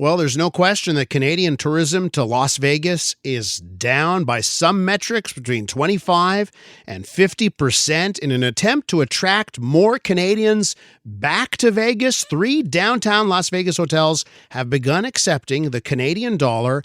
Well, there's no question that Canadian tourism to Las Vegas is down by some metrics between 25 and 50% in an attempt to attract more Canadians back to Vegas. 3 downtown Las Vegas hotels have begun accepting the Canadian dollar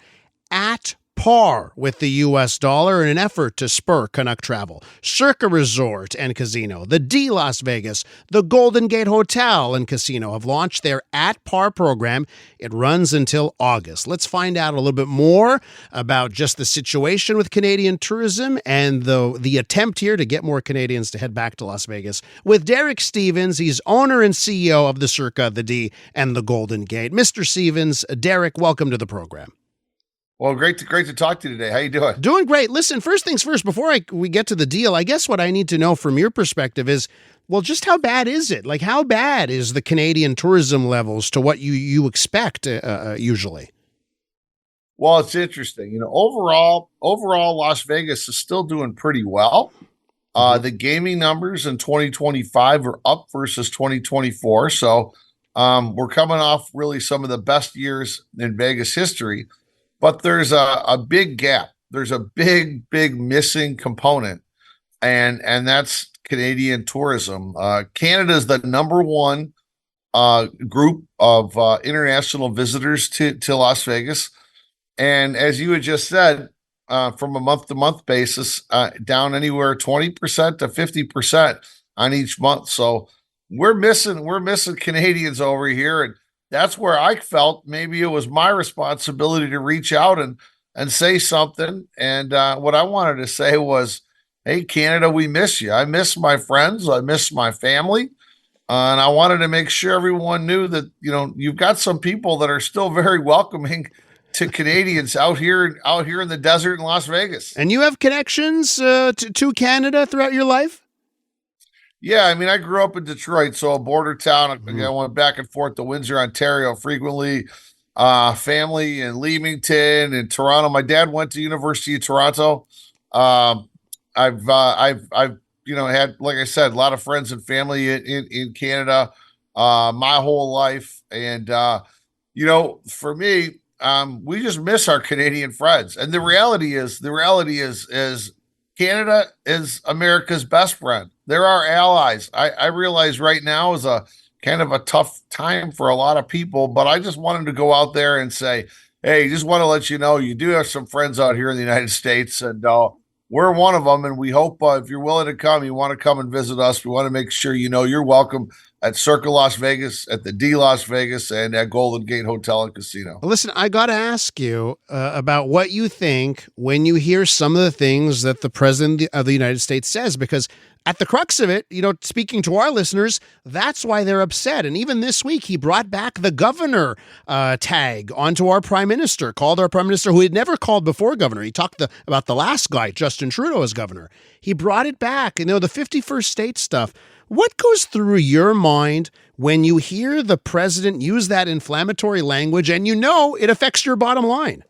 at par with the U.S. dollar in an effort to spur Canuck travel. Circa Resort and Casino, the D Las Vegas, the Golden Gate Hotel and Casino have launched their At Par program. It runs until August. Let's find out a little bit more about just the situation with Canadian tourism and the attempt here to get more Canadians to head back to Las Vegas with Derek Stevens. He's owner and CEO of the Circa, the D, and the Golden Gate. Mr. Stevens, Derek, welcome to the program. Well, great to talk to you today. How you doing? Doing great. Listen, first things first, before we get to the deal, I guess what I need to know from your perspective is, well, just how bad is it? Like, how bad is the Canadian tourism levels to what you expect usually? Well, it's interesting. Overall, Las Vegas is still doing pretty well. The gaming numbers in 2025 are up versus 2024. So we're coming off really some of the best years in Vegas history. But there's a big gap. There's a big missing component, and that's Canadian tourism. Canada is the number one group of international visitors to Las Vegas. And as you had just said, from a month-to-month basis, down anywhere 20% to 50% on each month. So we're missing Canadians over here, and that's where I felt maybe it was my responsibility to reach out and say something. And what I wanted to say was, hey, Canada, we miss you. I miss my friends. I miss my family. And I wanted to make sure everyone knew that, you've got some people that are still very welcoming to Canadians out here in the desert in Las Vegas. And you have connections to Canada throughout your life? Yeah, I mean, I grew up in Detroit, so a border town. I went back and forth to Windsor, Ontario frequently. Family in Leamington and Toronto. My dad went to University of Toronto. I've had, like I said, a lot of friends and family in Canada my whole life. And for me, we just miss our Canadian friends. And the reality is Canada is America's best friend. They're our allies. I realize right now is a kind of a tough time for a lot of people, but I just wanted to go out there and say, hey, just want to let you know, you do have some friends out here in the United States, and we're one of them. And we hope if you're willing to come, you want to come and visit us. We want to make sure you're welcome at Circa Las Vegas, at the D Las Vegas, and at Golden Gate Hotel and Casino. Listen, I got to ask you about what you think when you hear some of the things that the President of the United States says, because at the crux of it, speaking to our listeners, that's why they're upset. And even this week, he brought back the governor tag onto our prime minister, called our prime minister, who he had never called before governor. He talked about the last guy, Justin Trudeau, as governor. He brought it back. The 51st state stuff. What goes through your mind when you hear the president use that inflammatory language and it affects your bottom line?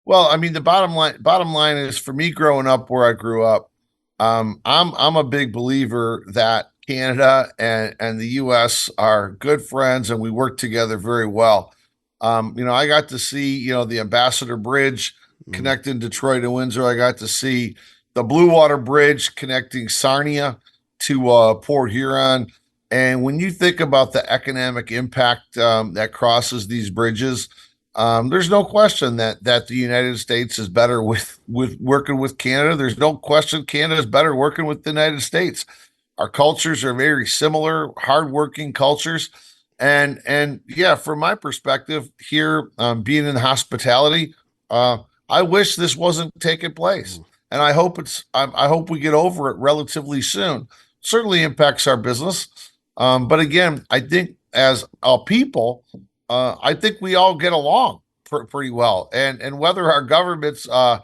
Well, I mean, the bottom line is, for me growing up where I grew up, I'm a big believer that Canada and the U.S. are good friends, and we work together very well. I got to see, the Ambassador Bridge connecting Detroit and Windsor. I got to see the Blue Water Bridge connecting Sarnia to Port Huron. And when you think about the economic impact that crosses these bridges, there's no question that the United States is better with working with Canada. There's no question Canada is better working with the United States. Our cultures are very similar, hardworking cultures. And yeah, from my perspective here, being in hospitality, I wish this wasn't taking place. And I hope I hope we get over it relatively soon. Certainly impacts our business. But again, I think as a people, I think we all get along pretty well. And whether our governments are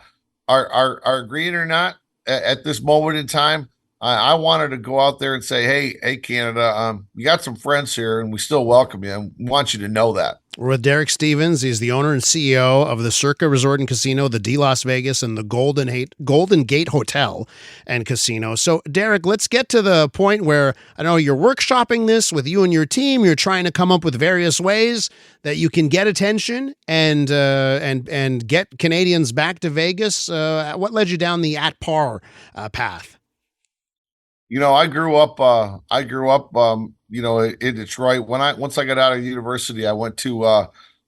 agreeing or not at this moment in time, I wanted to go out there and say, hey, Canada, you got some friends here, and we still welcome you, and we want you to know that. We're with Derek Stevens. He's the owner and CEO of the Circa Resort and Casino, the D Las Vegas, and the Golden Gate Hotel and Casino. So, Derek, let's get to the point where I know you're workshopping this with you and your team. You're trying to come up with various ways that you can get attention and get Canadians back to Vegas. What led you down the at par path? I grew up in Detroit. Once I got out of university, I went to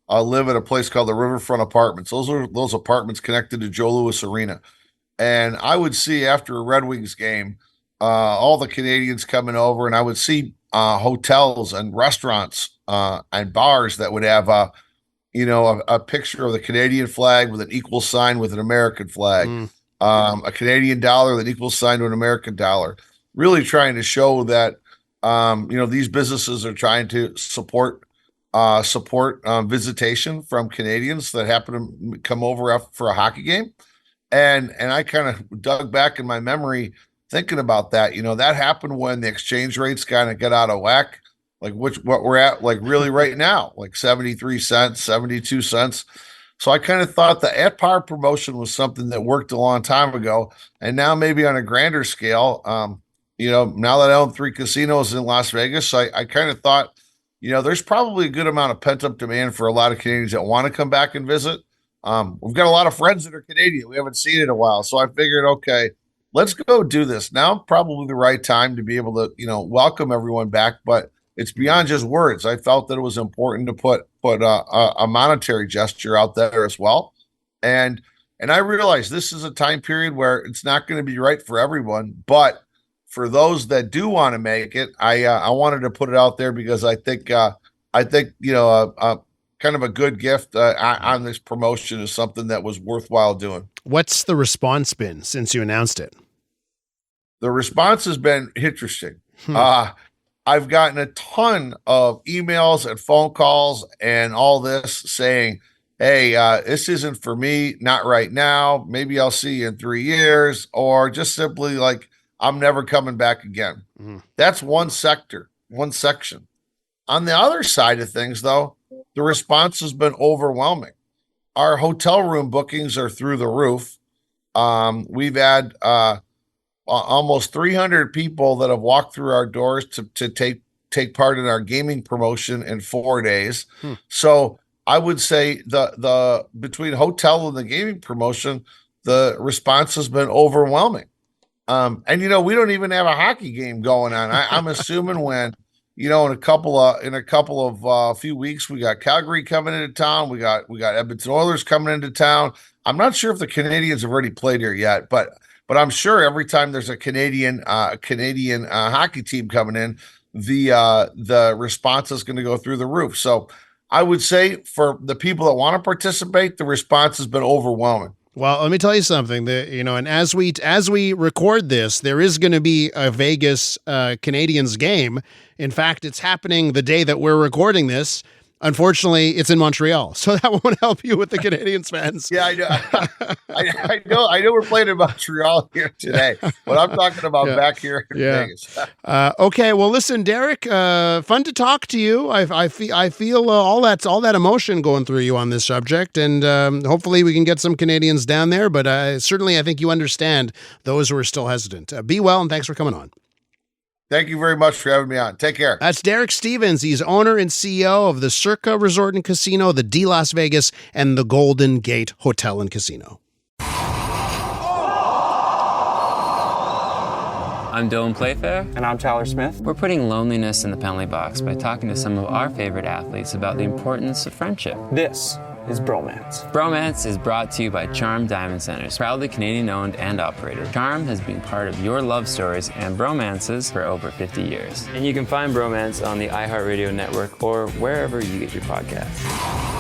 live at a place called the Riverfront Apartments. Those are those apartments connected to Joe Louis Arena. And I would see after a Red Wings game, all the Canadians coming over, and I would see hotels and restaurants and bars that would have a picture of the Canadian flag with an equal sign with an American flag, a Canadian dollar with an equal sign to an American dollar. Really trying to show that these businesses are trying to support visitation from Canadians that happen to come over for a hockey game, and I kind of dug back in my memory thinking about that. That happened when the exchange rates kind of got out of whack, like what we're at, like really right now, like 73 cents, 72 cents. So I kind of thought the at par promotion was something that worked a long time ago, and now maybe on a grander scale. Now that I own 3 casinos in Las Vegas, I kind of thought, there's probably a good amount of pent-up demand for a lot of Canadians that want to come back and visit. We've got a lot of friends that are Canadian. We haven't seen it in a while. So I figured, okay, let's go do this. Now probably the right time to be able to, welcome everyone back. But it's beyond just words. I felt that it was important to put a monetary gesture out there as well. And I realized this is a time period where it's not going to be right for everyone, but for those that do want to make it, I wanted to put it out there because I think kind of a good gift on this promotion is something that was worthwhile doing. What's the response been since you announced it? The response has been interesting. I've gotten a ton of emails and phone calls and all this saying, hey, this isn't for me, not right now. Maybe I'll see you in 3 years, or just simply like, I'm never coming back again. That's one section. On the other side of things, though, the response has been overwhelming. Our hotel room bookings are through the roof. We've had almost 300 people that have walked through our doors to take part in our gaming promotion in 4 days. So I would say the between hotel and the gaming promotion, the response has been overwhelming. And we don't even have a hockey game going on. I'm assuming when, in a couple of few weeks, we got Calgary coming into town. We got Edmonton Oilers coming into town. I'm not sure if the Canadians have already played here yet, but I'm sure every time there's a Canadian hockey team coming in, the response is going to go through the roof. So I would say for the people that want to participate, the response has been overwhelming. Well, let me tell you something. And as we record this, there is going to be a Vegas Canadians game. In fact, it's happening the day that we're recording this. Unfortunately, it's in Montreal, so that won't help you with the Canadiens fans. Yeah, I know. I know we're playing in Montreal here today, but I'm talking about back here in Vegas. Okay, well, listen, Derek, fun to talk to you. I feel all that emotion going through you on this subject, and hopefully we can get some Canadians down there. But certainly, I think you understand those who are still hesitant. Be well, and thanks for coming on. Thank you very much for having me on. Take care. That's Derek Stevens. He's owner and CEO of the Circa Resort and Casino, the D Las Vegas, and the Golden Gate Hotel and Casino. I'm Dylan Playfair. And I'm Tyler Smith. We're putting loneliness in the penalty box by talking to some of our favorite athletes about the importance of friendship. This is Bromance. Bromance is brought to you by Charm Diamond Centers, proudly Canadian-owned and operated. Charm has been part of your love stories and bromances for over 50 years. And you can find Bromance on the iHeartRadio network or wherever you get your podcasts.